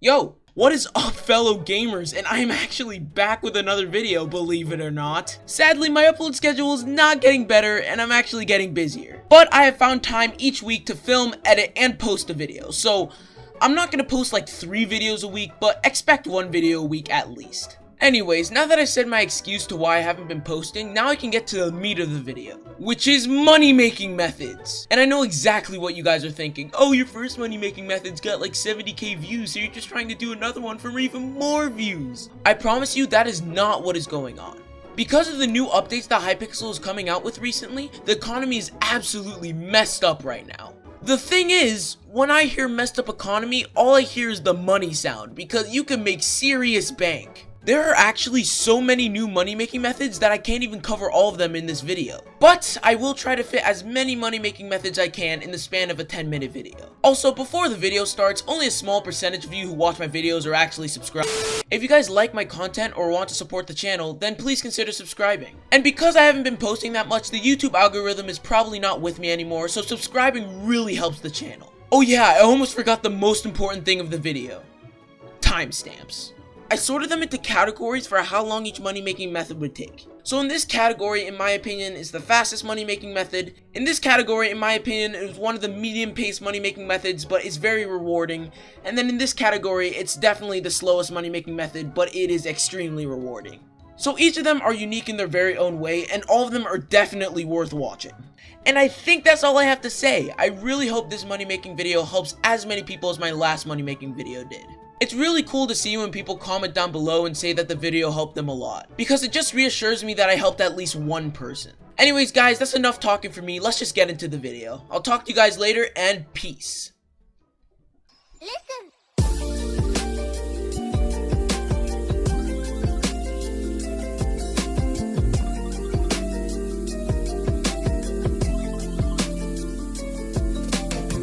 Yo, what is up fellow gamers, and I am actually back with another video, believe it or not. Sadly, my upload schedule is not getting better, and I'm actually getting busier. But I have found time each week to film, edit, and post a video, so I'm not gonna post like 3 videos a week, but expect 1 video a week at least. Anyways, now that I said my excuse to why I haven't been posting, now I can get to the meat of the video, which is money-making methods. And I know exactly what you guys are thinking. Oh, your first money-making method's got like 70k views, so you're just trying to do another one for even more views. I promise you that is not what is going on. Because of the new updates that Hypixel is coming out with recently, the economy is absolutely messed up right now. The thing is, when I hear messed up economy, all I hear is the money sound, because you can make serious bank. There are actually so many new money-making methods that I can't even cover all of them in this video. But I will try to fit as many money-making methods I can in the span of a 10-minute video. Also, before the video starts, only a small percentage of you who watch my videos are actually subscribed. If you guys like my content or want to support the channel, then please consider subscribing. And because I haven't been posting that much, the YouTube algorithm is probably not with me anymore, so subscribing really helps the channel. Oh yeah, I almost forgot the most important thing of the video. Timestamps. I sorted them into categories for how long each money-making method would take. So in this category, in my opinion, is the fastest money-making method. In this category, in my opinion, is one of the medium-paced money-making methods, but it's very rewarding. And then in this category, it's definitely the slowest money-making method, but it is extremely rewarding. So each of them are unique in their very own way, and all of them are definitely worth watching. And I think that's all I have to say. I really hope this money-making video helps as many people as my last money-making video did. It's really cool to see when people comment down below and say that the video helped them a lot, because it just reassures me that I helped at least one person. Anyways guys, that's enough talking for me, let's just get into the video. I'll talk to you guys later, and peace. Listen.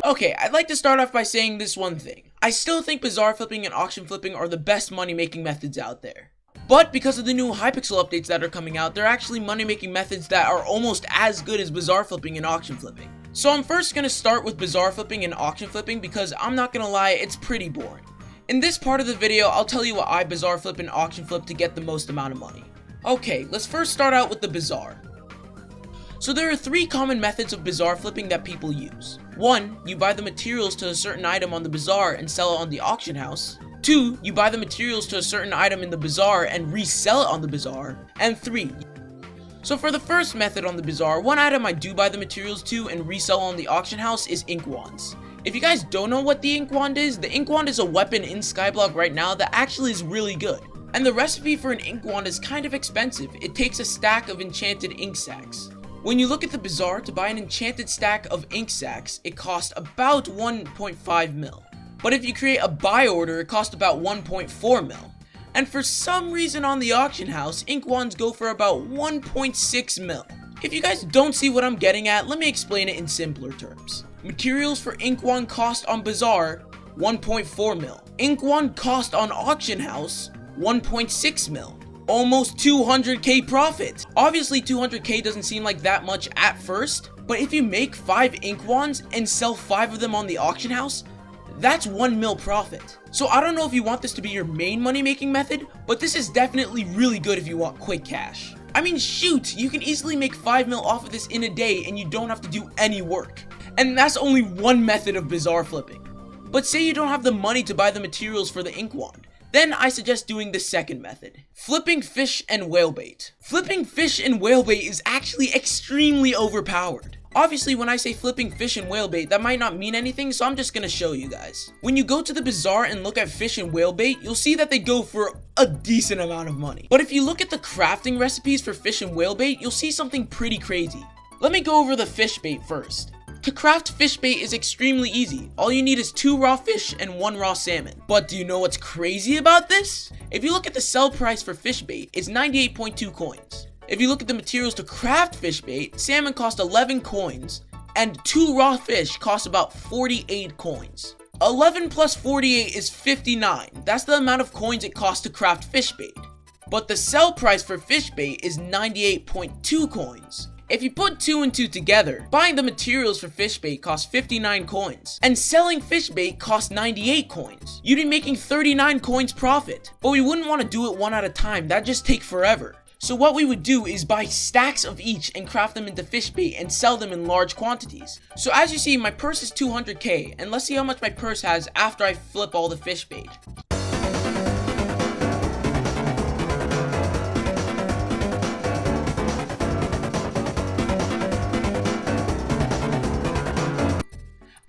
Okay, I'd like to start off by saying this one thing. I still think bazaar flipping and auction flipping are the best money-making methods out there. But because of the new Hypixel updates that are coming out, they're actually money-making methods that are almost as good as bazaar flipping and auction flipping. So I'm first going to start with bazaar flipping and auction flipping because I'm not going to lie, it's pretty boring. In this part of the video, I'll tell you what I bazaar flip and auction flip to get the most amount of money. Okay, let's first start out with the bazaar. So there are 3 common methods of bazaar flipping that people use. 1. You buy the materials to a certain item on the bazaar and sell it on the auction house. 2. You buy the materials to a certain item in the bazaar and resell it on the bazaar. And 3. So for the first method on the bazaar, one item I do buy the materials to and resell on the auction house is ink wands. If you guys don't know what the ink wand is, the ink wand is a weapon in Skyblock right now that actually is really good. And the recipe for an ink wand is kind of expensive. It takes a stack of enchanted ink sacks. When you look at the bazaar, to buy an enchanted stack of ink sacks, it costs about 1.5 mil. But if you create a buy order, it costs about 1.4 mil. And for some reason on the auction house, ink wands go for about 1.6 mil. If you guys don't see what I'm getting at, let me explain it in simpler terms. Materials for ink wand cost on bazaar, 1.4 mil. Ink wand cost on auction house, 1.6 mil. Almost 200k profit. Obviously 200k doesn't seem like that much at first, but if you make 5 ink wands and sell 5 of them on the auction house, that's 1 mil profit. So I don't know if you want this to be your main money making method, but this is definitely really good if you want quick cash. I mean shoot, you can easily make 5 mil off of this in a day and you don't have to do any work. And that's only one method of bazaar flipping. But say you don't have the money to buy the materials for the ink wand. Then I suggest doing the second method, flipping fish and whale bait. Flipping fish and whale bait is actually extremely overpowered. Obviously when I say flipping fish and whale bait, that might not mean anything, so I'm just gonna show you guys. When you go to the bazaar and look at fish and whale bait, you'll see that they go for a decent amount of money. But if you look at the crafting recipes for fish and whale bait, you'll see something pretty crazy. Let me go over the fish bait first. To craft fish bait is extremely easy. All you need is 2 raw fish and 1 raw salmon. But do you know what's crazy about this? If you look at the sell price for fish bait, it's 98.2 coins. If you look at the materials to craft fish bait, salmon cost 11 coins, and 2 raw fish cost about 48 coins. 11 plus 48 is 59. That's the amount of coins it costs to craft fish bait. But the sell price for fish bait is 98.2 coins. If you put 2 and 2 together, buying the materials for fish bait costs 59 coins, and selling fish bait costs 98 coins. You'd be making 39 coins profit. But we wouldn't want to do it one at a time, that'd just take forever. So what we would do is buy stacks of each and craft them into fish bait and sell them in large quantities. So as you see, my purse is 200k, and let's see how much my purse has after I flip all the fish bait.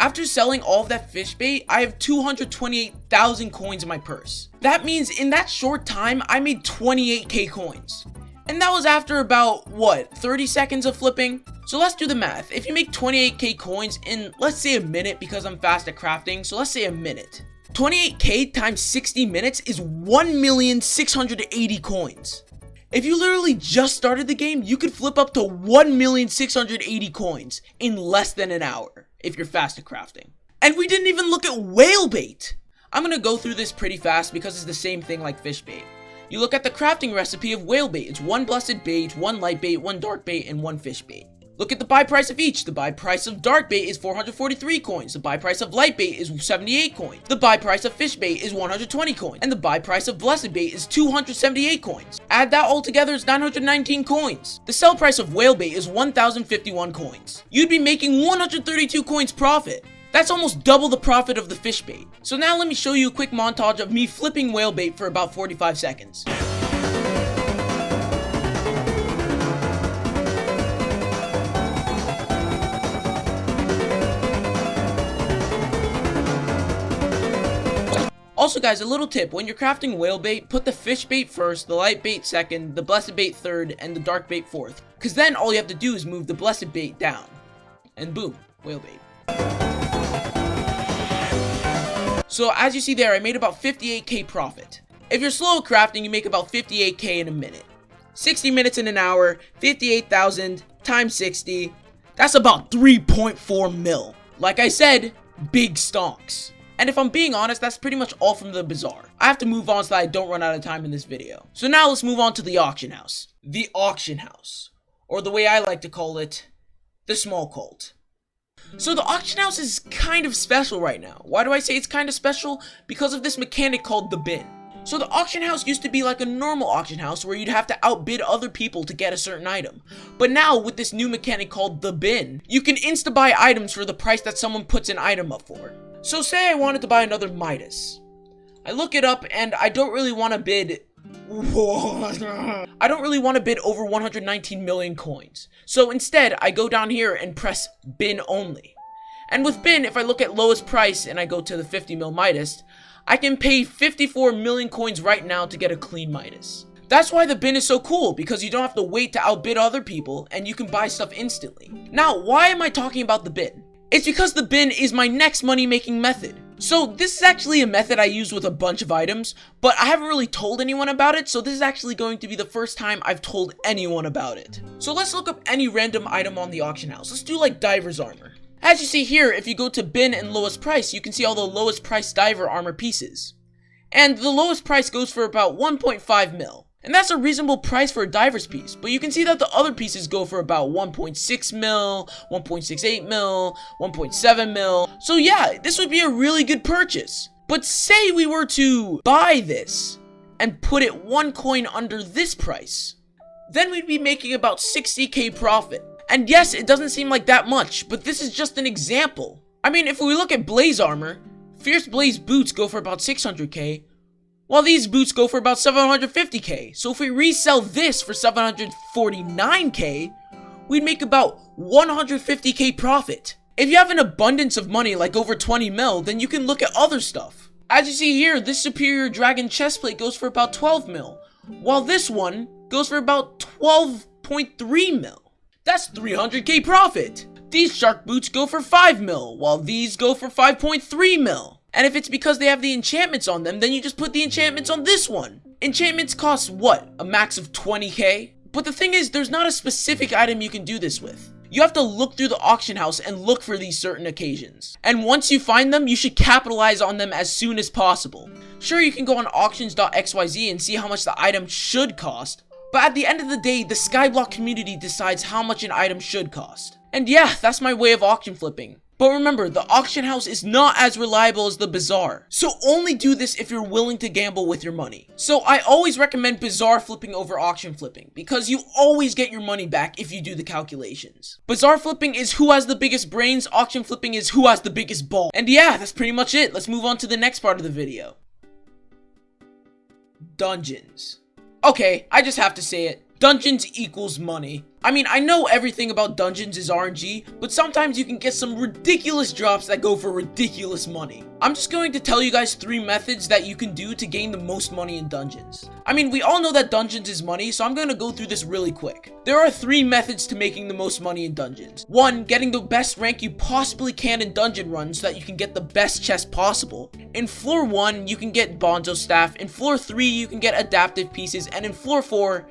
After selling all of that fish bait, I have 228,000 coins in my purse. That means in that short time, I made 28k coins. And that was after about, what, 30 seconds of flipping? So let's do the math. If you make 28k coins in, let's say a minute, because I'm fast at crafting, so let's say a minute. 28k times 60 minutes is 1,680,000 coins. If you literally just started the game, you could flip up to 1,680,000 coins in less than an hour, if you're fast at crafting. And we didn't even look at whale bait. I'm gonna go through this pretty fast because it's the same thing like fish bait. You look at the crafting recipe of whale bait. It's 1 blessed bait, 1 light bait, 1 dark bait, and 1 fish bait. Look at the buy price of each. The buy price of dark bait is 443 coins. The buy price of light bait is 78 coins. The buy price of fish bait is 120 coins. And the buy price of blessed bait is 278 coins. Add that all together, it's 919 coins. The sell price of whale bait is 1,051 coins. You'd be making 132 coins profit. That's almost double the profit of the fish bait. So now let me show you a quick montage of me flipping whale bait for about 45 seconds. Also guys, a little tip, when you're crafting whale bait, put the fish bait first, the light bait second, the blessed bait third, and the dark bait fourth. Cause then all you have to do is move the blessed bait down. And boom, whale bait. So as you see there, I made about 58k profit. If you're slow at crafting, you make about 58k in a minute. 60 minutes in an hour, 58,000 times 60, that's about 3.4 mil. Like I said, big stonks. And if I'm being honest, that's pretty much all from the Bazaar. I have to move on so that I don't run out of time in this video. So now let's move on to the auction house. The auction house, or the way I like to call it, the small cult. So the auction house is kind of special right now. Why do I say it's kind of special? Because of this mechanic called the bin. So the auction house used to be like a normal auction house where you'd have to outbid other people to get a certain item. But now with this new mechanic called the bin, you can insta-buy items for the price that someone puts an item up for. So say I wanted to buy another Midas. I look it up and I don't really want to bid... I don't really want to bid over 119 million coins. So instead, I go down here and press bin only. And with bin, if I look at lowest price and I go to the 50 mil Midas, I can pay 54 million coins right now to get a clean Midas. That's why the bin is so cool, because you don't have to wait to outbid other people and you can buy stuff instantly. Now, why am I talking about the bin? It's because the bin is my next money making method. So this is actually a method I use with a bunch of items, but I haven't really told anyone about it, so this is actually going to be the first time I've told anyone about it. So let's look up any random item on the auction house. Let's do like diver's armor. As you see here, if you go to bin and lowest price, you can see all the lowest price diver armor pieces. And the lowest price goes for about 1.5 mil. And that's a reasonable price for a diver's piece, but you can see that the other pieces go for about 1.6 mil, 1.68 mil, 1.7 mil. So yeah, this would be a really good purchase. But say we were to buy this and put it 1 coin under this price, then we'd be making about 60k profit. And yes, it doesn't seem like that much, but this is just an example. I mean, if we look at blaze armor, Fierce Blaze boots go for about 600k, while these boots go for about 750k. So if we resell this for 749k, we'd make about 150k profit. If you have an abundance of money, like over 20 mil, then you can look at other stuff. As you see here, this Superior Dragon chestplate goes for about 12 mil, while this one goes for about 12.3 mil. That's 300k profit. These shark boots go for 5 mil, while these go for 5.3 mil. And if it's because they have the enchantments on them, then you just put the enchantments on this one. Enchantments cost what? A max of 20k? But the thing is, there's not a specific item you can do this with. You have to look through the auction house and look for these certain occasions. And once you find them, you should capitalize on them as soon as possible. Sure, you can go on auctions.xyz and see how much the item should cost, But at the end of the day, the Skyblock community decides how much an item should cost. And yeah, that's my way of auction flipping. But remember, the auction house is not as reliable as the Bazaar, so only do this if you're willing to gamble with your money. So I always recommend Bazaar flipping over auction flipping, because you always get your money back if you do the calculations. Bazaar flipping is who has the biggest brains, auction flipping is who has the biggest ball. And yeah, that's pretty much it. Let's move on to the next part of the video. Dungeons. Okay, I just have to say it. Dungeons equals money. I mean, I know everything about dungeons is RNG, but sometimes you can get some ridiculous drops that go for ridiculous money. I'm just going to tell you guys 3 methods that you can do to gain the most money in dungeons. I mean, we all know that dungeons is money, so I'm going to go through this really quick. There are 3 methods to making the most money in dungeons. 1, getting the best rank you possibly can in dungeon runs so that you can get the best chest possible. In floor 1, you can get Bonzo staff. In floor 3, you can get adaptive pieces. And in floor 4,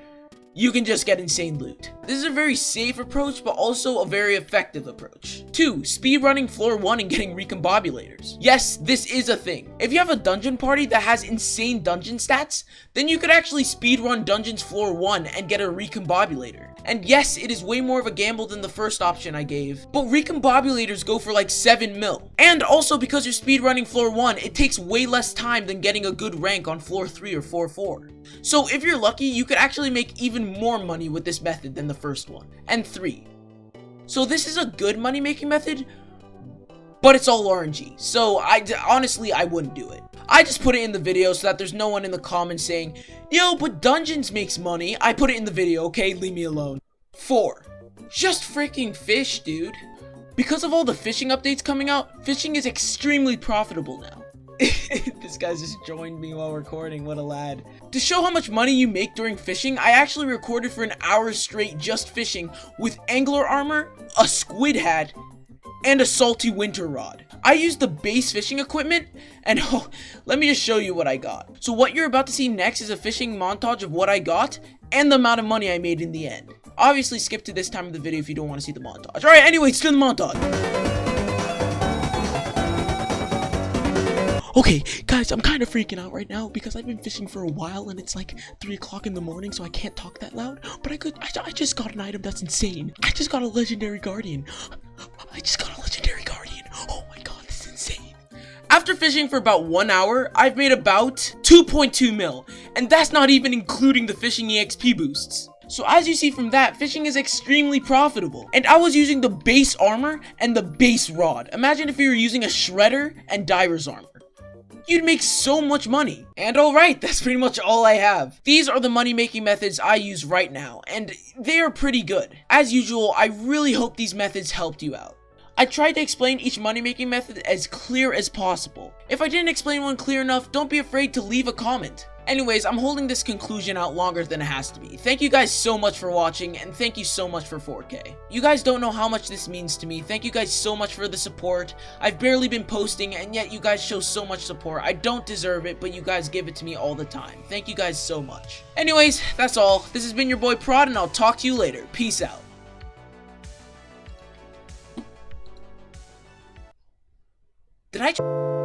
you can just get insane loot. This is a very safe approach, but also a very effective approach. 2, speedrunning floor 1 and getting recombobulators. Yes, this is a thing. If you have a dungeon party that has insane dungeon stats, then you could actually speedrun dungeons floor 1 and get a recombobulator. And yes, it is way more of a gamble than the first option I gave, but recombobulators go for like 7 mil. And also because you're speedrunning floor 1, it takes way less time than getting a good rank on floor 3 or floor 4. So if you're lucky, you could actually make even more money with this method than the first one. And 3. So this is a good money making method, but it's all RNG. So honestly, I wouldn't do it. I just put it in the video so that there's no one in the comments saying, yo, but dungeons makes money. I put it in the video, okay? Leave me alone. 4. Just freaking fish, dude. Because of all the fishing updates coming out, fishing is extremely profitable now. This guy just joined me while recording, what a lad. To show how much money you make during fishing, I actually recorded for an hour straight just fishing with angler armor, a squid hat, and a salty winter rod. I used the base fishing equipment, and oh, let me just show you what I got. So what you're about to see next is a fishing montage of what I got, and the amount of money I made in the end. Obviously skip to this time of the video if you don't want to see the montage. Alright, anyways, to the montage. Okay, guys, I'm kind of freaking out right now because I've been fishing for a while and it's like 3 o'clock in the morning, so I can't talk that loud. But I just got an item that's insane. I just got a legendary guardian. Oh my god, this is insane. After fishing for about 1 hour, I've made about 2.2 mil. And that's not even including the fishing EXP boosts. So as you see from that, fishing is extremely profitable. And I was using the base armor and the base rod. Imagine if you were using a shredder and diver's armor. You'd make so much money. And alright, that's pretty much all I have. These are the money making methods I use right now, and they are pretty good. As usual, I really hope these methods helped you out. I tried to explain each money making method as clear as possible. If I didn't explain one clear enough, don't be afraid to leave a comment. Anyways, I'm holding this conclusion out longer than it has to be. Thank you guys so much for watching, and thank you so much for 4K. You guys don't know how much this means to me. Thank you guys so much for the support. I've barely been posting, and yet you guys show so much support. I don't deserve it, but you guys give it to me all the time. Thank you guys so much. Anyways, that's all. This has been your boy Prod, and I'll talk to you later. Peace out. Did I